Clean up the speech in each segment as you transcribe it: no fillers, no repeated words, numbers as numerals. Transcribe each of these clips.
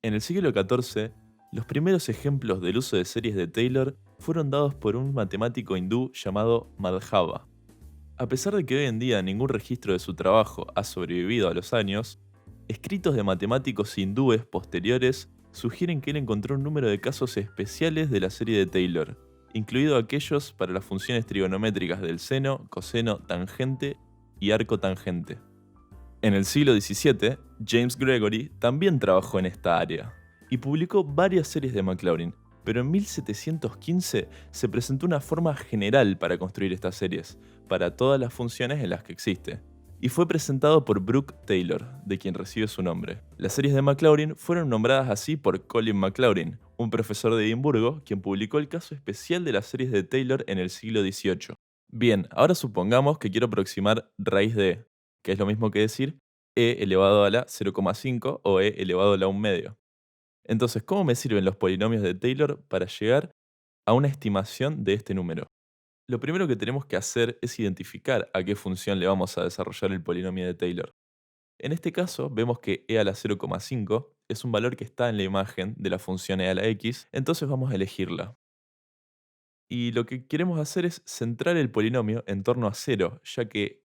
En el siglo XIV, los primeros ejemplos del uso de series de Taylor fueron dados por un matemático hindú llamado Madhava. A pesar de que hoy en día ningún registro de su trabajo ha sobrevivido a los años, escritos de matemáticos hindúes posteriores sugieren que él encontró un número de casos especiales de la serie de Taylor, incluido aquellos para las funciones trigonométricas del seno, coseno, tangente y arco tangente. En el siglo XVII, James Gregory también trabajó en esta área y publicó varias series de Maclaurin, pero en 1715 se presentó una forma general para construir estas series, para todas las funciones en las que existe, y fue presentado por Brooke Taylor, de quien recibe su nombre. Las series de Maclaurin fueron nombradas así por Colin Maclaurin, un profesor de Edimburgo, quien publicó el caso especial de las series de Taylor en el siglo XVIII. Bien, ahora supongamos que quiero aproximar raíz de e, que es lo mismo que decir e elevado a la 0,5 o e elevado a la 1 medio. Entonces, ¿cómo me sirven los polinomios de Taylor para llegar a una estimación de este número? Lo primero que tenemos que hacer es identificar a qué función le vamos a desarrollar el polinomio de Taylor. En este caso, vemos que e a la 0,5 es un valor que está en la imagen de la función e a la x, entonces vamos a elegirla. Y lo que queremos hacer es centrar el polinomio en torno a 0, ya que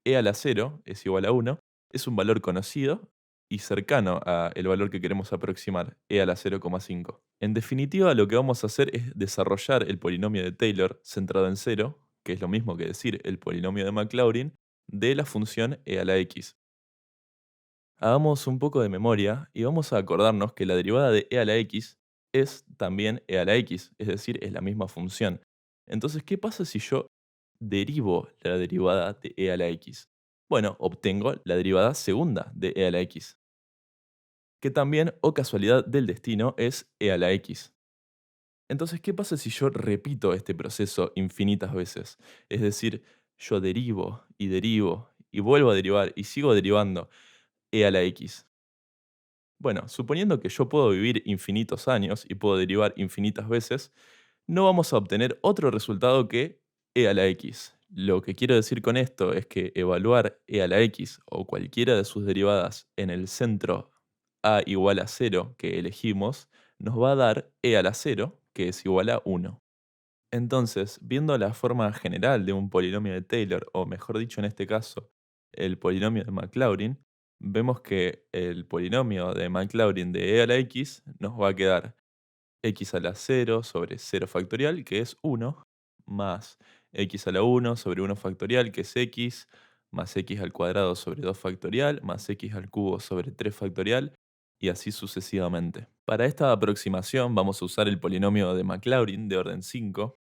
e a la 0 es igual a 1, es un valor conocido y cercano al valor que queremos aproximar, e a la 0,5. En definitiva, lo que vamos a hacer es desarrollar el polinomio de Taylor centrado en 0, que es lo mismo que decir el polinomio de Maclaurin, de la función e a la x. Hagamos un poco de memoria y vamos a acordarnos que la derivada de e a la x es también e a la x, es decir, es la misma función. Entonces, ¿qué pasa si yo derivo la derivada de e a la x? Bueno, obtengo la derivada segunda de e a la x, que también, o casualidad del destino, es e a la x. Entonces, ¿qué pasa si yo repito este proceso infinitas veces? Es decir, yo derivo y vuelvo a derivar y sigo derivando e a la x. Bueno, suponiendo que yo puedo vivir infinitos años y puedo derivar infinitas veces, no vamos a obtener otro resultado que e a la x. Lo que quiero decir con esto es que evaluar e a la x o cualquiera de sus derivadas en el centro a igual a 0 que elegimos nos va a dar e a la 0 que es igual a 1. Entonces, viendo la forma general de un polinomio de Taylor, o mejor dicho en este caso, el polinomio de Maclaurin, vemos que el polinomio de Maclaurin de e a la x nos va a quedar x a la 0 sobre 0 factorial, que es 1, más x a la 1 sobre 1 factorial, que es x, más x al cuadrado sobre 2 factorial, más x al cubo sobre 3 factorial, y así sucesivamente. Para esta aproximación vamos a usar el polinomio de Maclaurin de orden 5,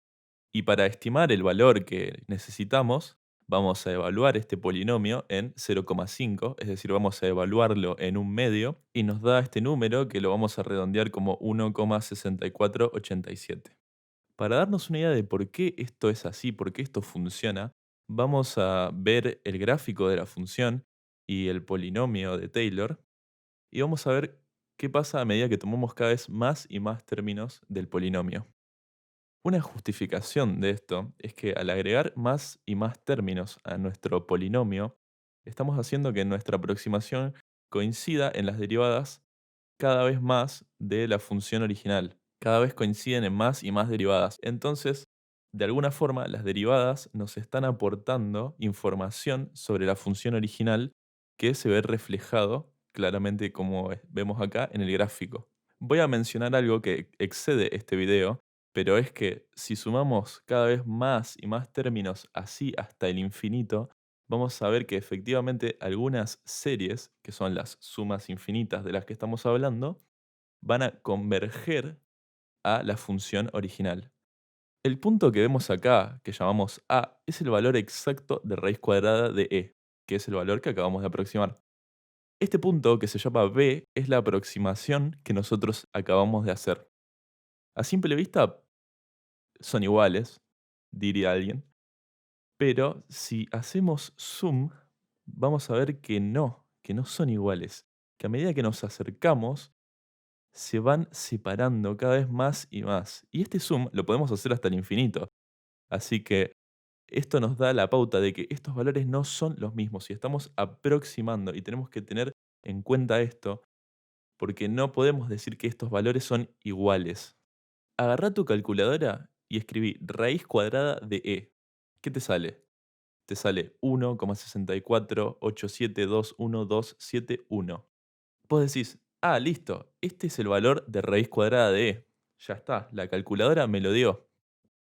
y para estimar el valor que necesitamos, vamos a evaluar este polinomio en 0,5, es decir, vamos a evaluarlo en un medio y nos da este número que lo vamos a redondear como 1,6487. Para darnos una idea de por qué esto es así, por qué esto funciona, vamos a ver el gráfico de la función y el polinomio de Taylor y vamos a ver qué pasa a medida que tomamos cada vez más y más términos del polinomio. Una justificación de esto es que al agregar más y más términos a nuestro polinomio, estamos haciendo que nuestra aproximación coincida en las derivadas cada vez más de la función original. Cada vez coinciden en más y más derivadas. Entonces, de alguna forma, las derivadas nos están aportando información sobre la función original que se ve reflejado claramente como vemos acá en el gráfico. Voy a mencionar algo que excede este video, pero es que si sumamos cada vez más y más términos así hasta el infinito, vamos a ver que efectivamente algunas series, que son las sumas infinitas de las que estamos hablando, van a converger a la función original. El punto que vemos acá, que llamamos a, es el valor exacto de raíz cuadrada de e, que es el valor que acabamos de aproximar. Este punto, que se llama b, es la aproximación que nosotros acabamos de hacer. A simple vista son iguales, diría alguien, pero si hacemos zoom, vamos a ver que no son iguales, que a medida que nos acercamos, se van separando cada vez más y más. Y este zoom lo podemos hacer hasta el infinito. Así que esto nos da la pauta de que estos valores no son los mismos y estamos aproximando y tenemos que tener en cuenta esto porque no podemos decir que estos valores son iguales. Agarrá tu calculadora y escribí raíz cuadrada de e. ¿Qué te sale? Te sale 1,648721271. Vos decís, ah, listo, este es el valor de raíz cuadrada de e. Ya está, la calculadora me lo dio.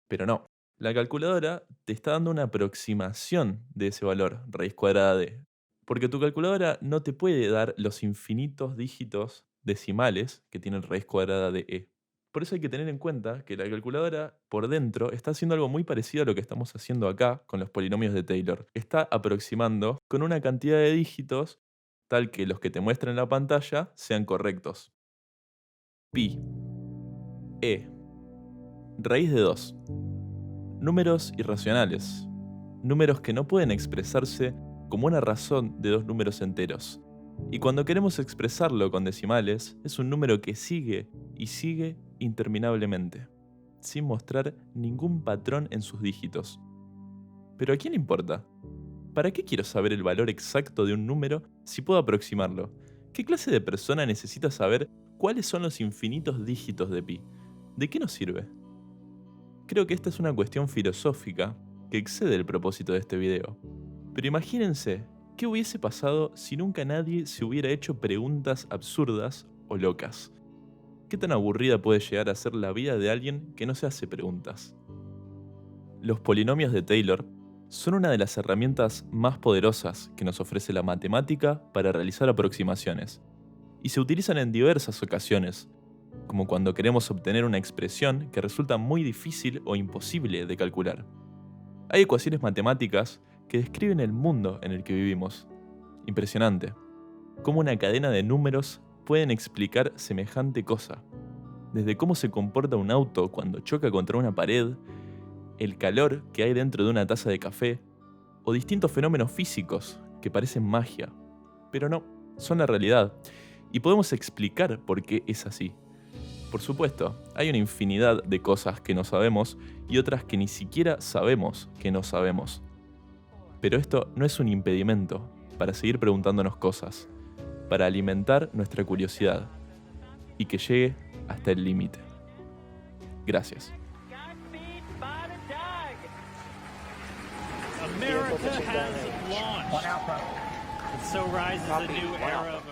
Pero no, la calculadora te está dando una aproximación de ese valor, raíz cuadrada de. Porque tu calculadora no te puede dar los infinitos dígitos decimales que tiene raíz cuadrada de e. Por eso hay que tener en cuenta que la calculadora por dentro está haciendo algo muy parecido a lo que estamos haciendo acá con los polinomios de Taylor. Está aproximando con una cantidad de dígitos tal que los que te muestra en la pantalla sean correctos. Pi, e, raíz de 2. Números irracionales. Números que no pueden expresarse como una razón de dos números enteros. Y cuando queremos expresarlo con decimales, es un número que sigue y sigue interminablemente, sin mostrar ningún patrón en sus dígitos. ¿Pero a quién le importa? ¿Para qué quiero saber el valor exacto de un número si puedo aproximarlo? ¿Qué clase de persona necesita saber cuáles son los infinitos dígitos de pi? ¿De qué nos sirve? Creo que esta es una cuestión filosófica que excede el propósito de este video. Pero imagínense, ¿qué hubiese pasado si nunca nadie se hubiera hecho preguntas absurdas o locas? ¿Qué tan aburrida puede llegar a ser la vida de alguien que no se hace preguntas? Los polinomios de Taylor son una de las herramientas más poderosas que nos ofrece la matemática para realizar aproximaciones, y se utilizan en diversas ocasiones, como cuando queremos obtener una expresión que resulta muy difícil o imposible de calcular. Hay ecuaciones matemáticas que describen el mundo en el que vivimos. Impresionante. Cómo una cadena de números pueden explicar semejante cosa. Desde cómo se comporta un auto cuando choca contra una pared, el calor que hay dentro de una taza de café, o distintos fenómenos físicos que parecen magia. Pero no, son la realidad. Y podemos explicar por qué es así. Por supuesto, hay una infinidad de cosas que no sabemos y otras que ni siquiera sabemos que no sabemos. Pero esto no es un impedimento para seguir preguntándonos cosas, para alimentar nuestra curiosidad y que llegue hasta el límite. Gracias. America has launched. And so rises a new era of